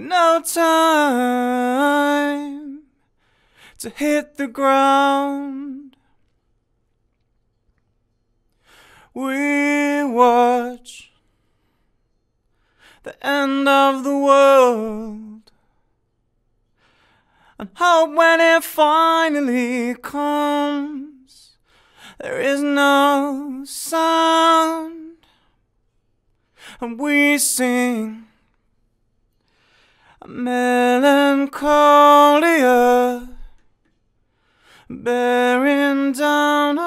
no time to hit the ground. We watch the end of the world and hope when it finally comes, there is no sound, and we sing a melancholia bearing down